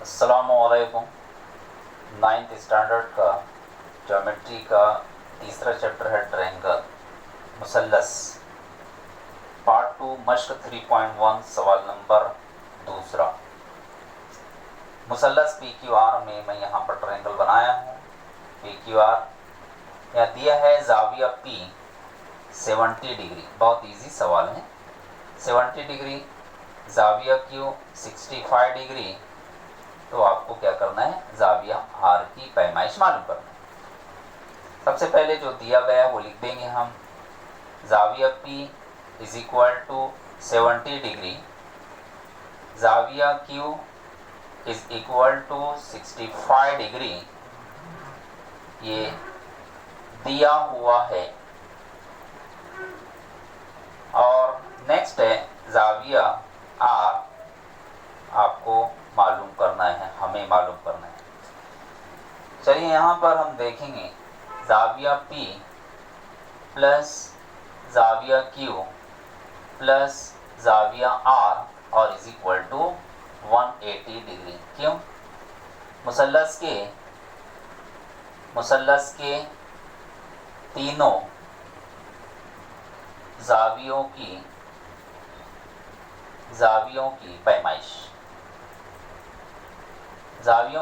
अस्सलामुअलैकुम। Ninth standard का geometry का तीसरा चैप्टर है ट्रायंगल मुसल्लस पार्ट 2 मश्क 3.1 सवाल नंबर दूसरा। मुसल्लस PQR में मैं यहाँ पर ट्रायंगल बनाया हूँ। PQR यहाँ दिया है ज़ाविया P 70 डिग्री, बहुत इजी सवाल है। 70 डिग्री, ज़ाविया Q 65 डिग्री, तो आपको क्या करना है, ज़ाविया R की पैमाइश मालूम करना है। सबसे पहले जो दिया गया है वो लिख देंगे हम। ज़ाविया P is equal to 70 degree, ज़ाविया Q is equal to 65 degree, ये दिया हुआ है। और नेक्स्ट है ज़ाविया R, आपको मालूम करना है, हमें मालूम करना है। चलिए यहाँ पर हम देखेंगे ज़ाविया P प्लस ज़ाविया Q प्लस ज़ाविया R और इज इक्वल टू 180 डिग्री। क्यों? मुसल्लस के तीनों ज़ावियों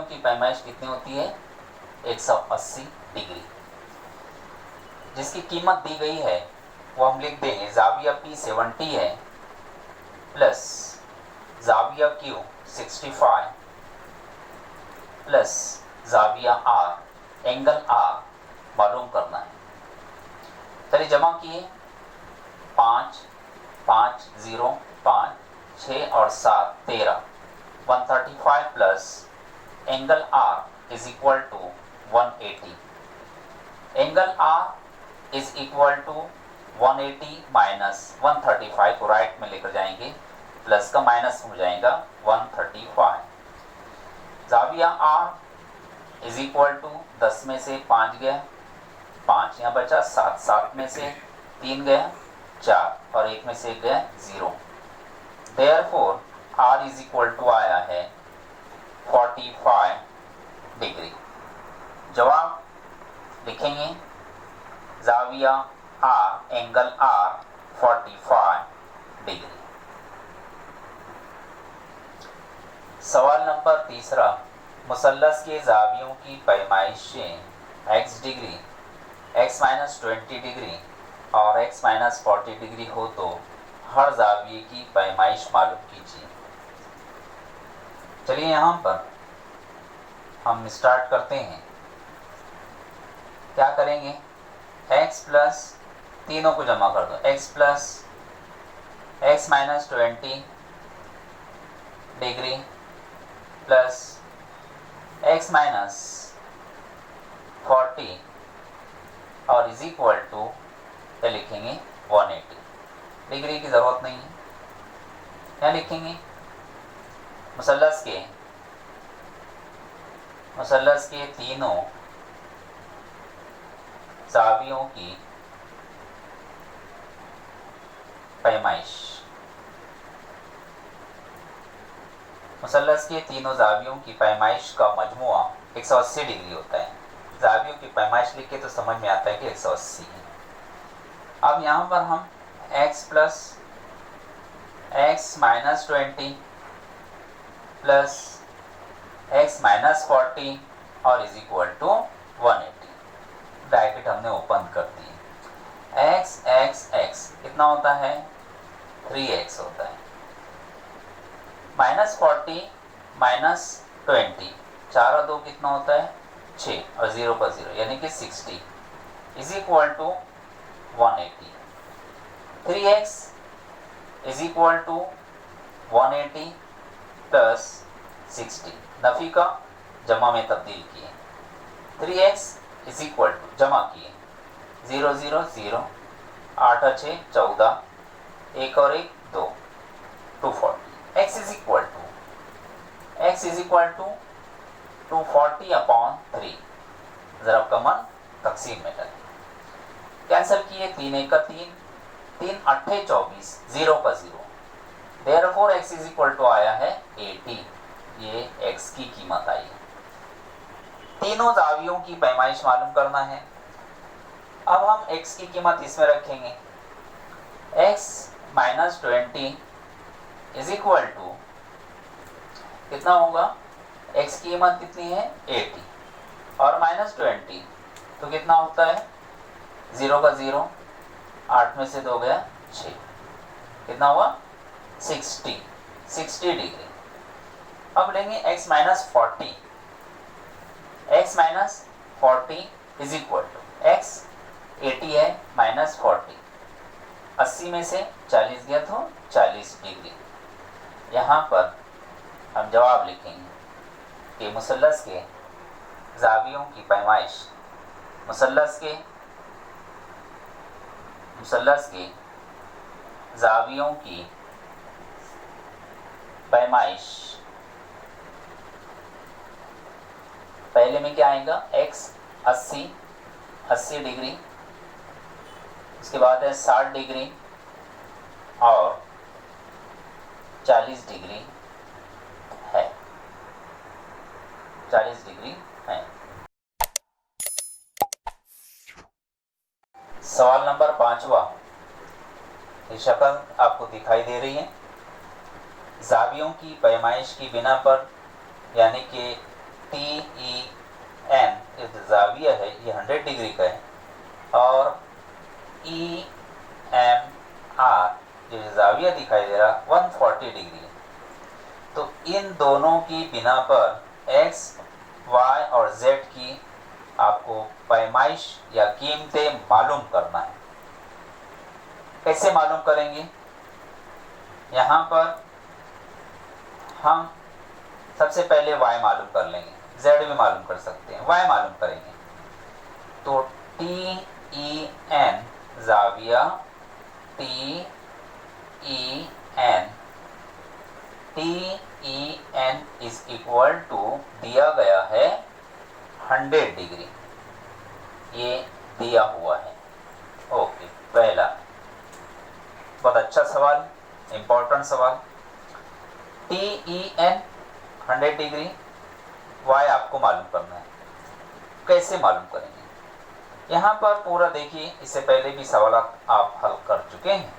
की पैमाइश कितनी होती है? 180 डिग्री। जिसकी कीमत दी गई है वो हम लिख देंगे। ज़ाविया P 70 है प्लस ज़ाविया Q 65 प्लस ज़ाविया R, एंगल R मालूम करना है। चलिए जमा किए, 5 5 0 5 6 और 7 13, 135 plus angle R is equal to 180। Angle R is equal to 180 minus 135 को राइट में लेकर जाएंगे, प्लस का माइनस हो जाएगा 135। ज़ाविया R इज इक्वल टू 10 में से 5 गया 5, यहाँ बचा 7, 7 में से 3 गया 4 और 1 में से गया 0। Therefore R is equal to आया है 45 डिग्री। जवाब लिखेंगे ज़ाविया R, एंगल R 45 डिग्री। सवाल नंबर तीसरा, मुसल्लस के ज़ावियों की पैमाइशें x degree, x minus 20 degree और x माइनस 40 डिग्री हो तो हर ज़ाविये की पैमाइश मालूम कीजिए। चलिए यहाँ पर हम स्टार्ट करते हैं। क्या करेंगे, x प्लस, तीनों को जमा कर दो, x plus x minus 20 degree plus x minus 40 और इज इक्वल टू क्या लिखेंगे 180। डिग्री की ज़रूरत नहीं है, क्या लिखेंगे मुसल्लस के तीनों ज़ावियों की पैमाइश। मुसल्लस के तीनों ज़ावियों की पैमाइश का मजमुआ 180 डिग्री होता है। ज़ावियों की पैमाइश लिख के तो समझ में आता है कि 180 है। अब यहाँ पर हम x plus x minus 20 plus x minus 40 और इज इक्वल टू 180, ब्रैकेट हमने ओपन कर दी। x कितना होता है, 3x होता है। माइनस 40 माइनस 20, 4 और 2 कितना होता है 6 और 0 पर 0 यानी कि 60 is equal to 180। 3x is equal to 180 plus 60, नफी का जमा में तब्दील किए। 3x इज इक्वल टू जमा किए 0 0 0, 8 और 6 14, 1 और 1 2, 240। x is equal to 240 upon 3, ज़रब का मन तकसीम में डालें। कैंसिल किए, 3 1 का 3, 3 8 24, 0 का 0। Therefore x is equal to आया है 80। ये x की कीमत आई। तीनों जावियों की पैमाइश मालूम करना है। अब हम x की कीमत इसमें रखेंगे, x minus 20 is equal to कितना होगा, x की कीमत कितनी है 80 और माइनस 20 तो कितना होता है, 0 का 0, 8 में से 2 गया 6, कितना हुआ 60 डिग्री। अब लेंगे x minus 40, x minus 40 is equal to x 80 है माइनस 40, 80 में से 40 गया तो 40 डिग्री। यहाँ पर हम जवाब लिखेंगे कि मुसल्लस के जावियों की पैमाइश, मुसल्लस के जावियों की पैमाइश, पहले में क्या आएगा, x 80 डिग्री, उसके बाद है 60 डिग्री और 40 डिग्री है, 40 डिग्री है। सवाल नंबर 5वां, ये शक्ल आपको दिखाई दे रही है। जावियों की पैमाइश की बिना पर, यानी कि TEN जाविया है ये 100 डिग्री का है और EMR जो जाविया दिखाई दे रहा 140 डिग्री है। तो इन दोनों की बिना पर x, y और z की आपको पैमाइश या कीमतें मालूम करना है। कैसे मालूम करेंगे, यहाँ पर हम सबसे पहले y मालूम कर लेंगे, z भी मालूम कर सकते हैं, y मालूम करेंगे। तो TEN जाविया TEN इज इक्वल टू दिया गया है 100 डिग्री, ये दिया हुआ है। ओके, पहला बहुत अच्छा सवाल, इंपॉर्टेंट सवाल। TEN 100 डिग्री, y आपको मालूम करना है। कैसे मालूम करेंगे, यहाँ पर पूरा देखिए, इससे पहले भी सवाल आप हल कर चुके हैं।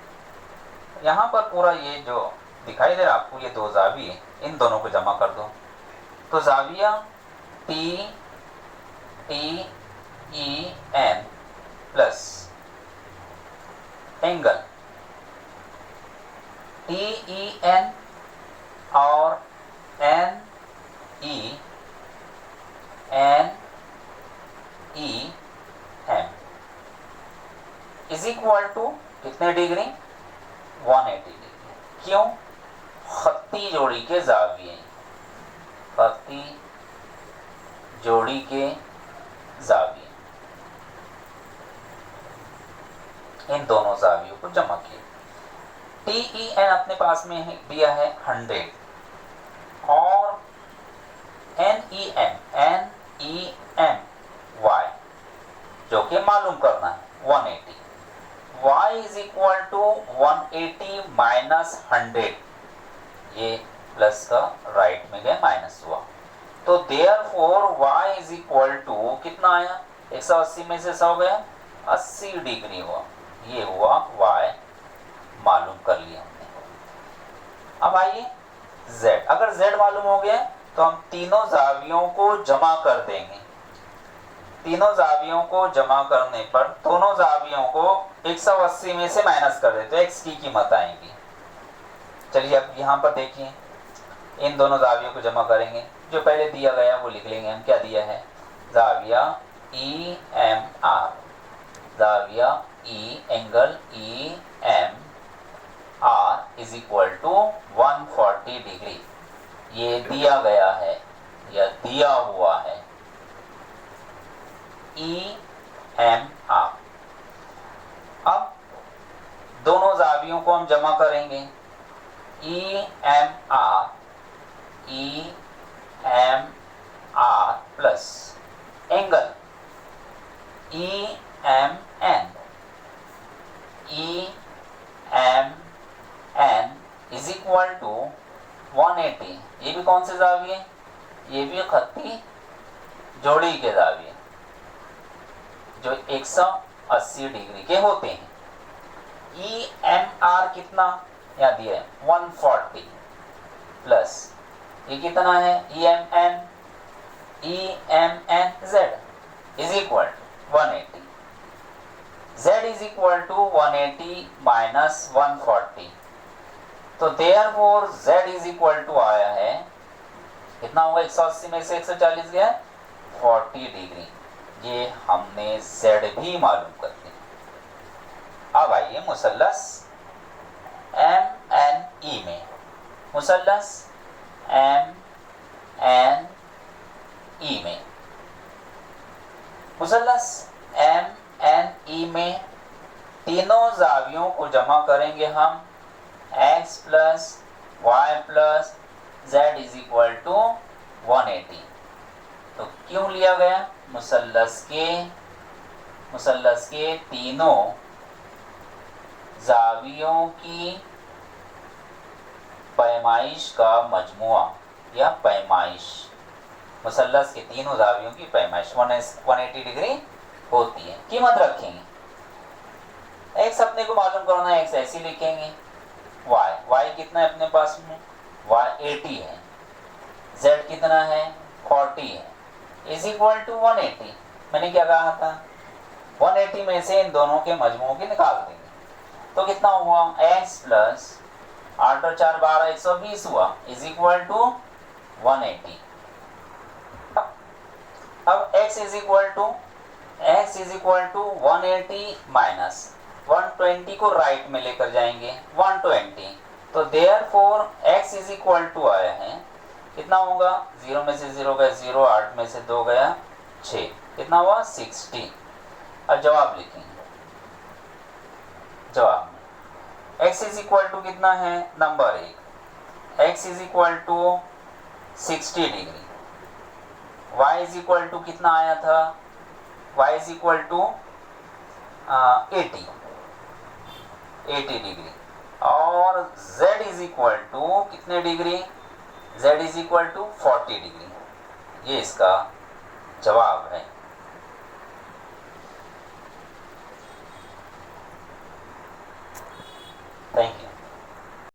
यहाँ पर पूरा ये जो दिखाई दे रहा आपको, ये दो जाविये, इन दोनों को जमा कर दो तो जाविया TEN प्लस एंगल TEN और NEM इज इक्वल टू कितने डिग्री, 180 डिग्री। क्यों, खत्ती जोड़ी के जाविये, खत्ती जोड़ी के जाविये, इन दोनों जावियों को जमा किए। TEN अपने पास में दिया है 100 और NEM y जो कि मालूम करना है 180, y is equal to 180 minus 100, ये प्लस का राइट में गया माइनस हुआ, तो therefore y is equal to कितना आया, 180 में से 100 गया 80 डिग्री हुआ, ये हुआ y मालूम कर लिया हमने। अब आइए z, अगर z मालूम हो गया तो हम तीनों जावियों को जमा कर देंगे। तीनों जावियों को जमा करने पर दोनों जावियों को 180 में से माइनस कर देते, तो x की कीमत आएगी। चलिए अब यहाँ पर देखिए, इन दोनों जावियों को जमा करेंगे, जो पहले दिया गया वो लिख लेंगे हम। क्या दिया है, जाविया EMR, जाविया angle EMR is equal to 140 degree, ये दिया गया है या दिया हुआ है EMR। अब दोनों जावियों को हम जमा करेंगे, EMR plus angle EMN is equal to 180, ये भी कौन से जाविये, ये भी खत्ती जोड़ी के जाविये जो 180 डिग्री के होते हैं। EMR कितना यहाँ दिया है 140 प्लस ये कितना है EMN Z is equal 180, Z is equal to 180 minus 140, तो therefore Z is equal to आया है कितना होगा, 180 में से 140 गया 40 डिग्री। ये हमने Z भी मालूम कर दिया। अब आइए मुसल्लस MNE में, मुसल्लस MNE में, मुसल्लस MNE में तीनों जावियों को जमा करेंगे हम, x प्लस y प्लस z इज इक्वल टू 180। तो क्यों लिया गया, मुसल्लस के तीनों जावियों की पैमाइश का मजमुआ या पैमाइश, मुसल्लस के तीनों जावियों की पैमाइश 180 डिग्री होती है। कीमत रखेंगे, x अपने को मालूम करना है, x ऐसे लिखेंगे, y कितना है अपने पास में, y 80 है, z कितना है 40 है, इज इक्वल टू 180। मैंने क्या कहा था, 180 में से इन दोनों के मजमू की निकाल देंगे, तो कितना हुआ x प्लस 8 और 4 12 120 हुआ, इज इक्वल टू 180। अब x is equal to 180 minus 120 को राइट में लेकर जाएंगे 120, तो therefore x is equal to आया है कितना होगा, 0 में से 0 गया 0, 8 में से 2 गया 6, कितना हुआ 60। अब जवाब लिखेंगे, जवाब में x इज इक्वल टू कितना है, number 1 x is equal to 60 degree, y is equal to कितना आया था, y is equal to 80 degree, और z इज इक्वल टू कितने degree, z is equal to 40 degree. ये इसका जवाब है।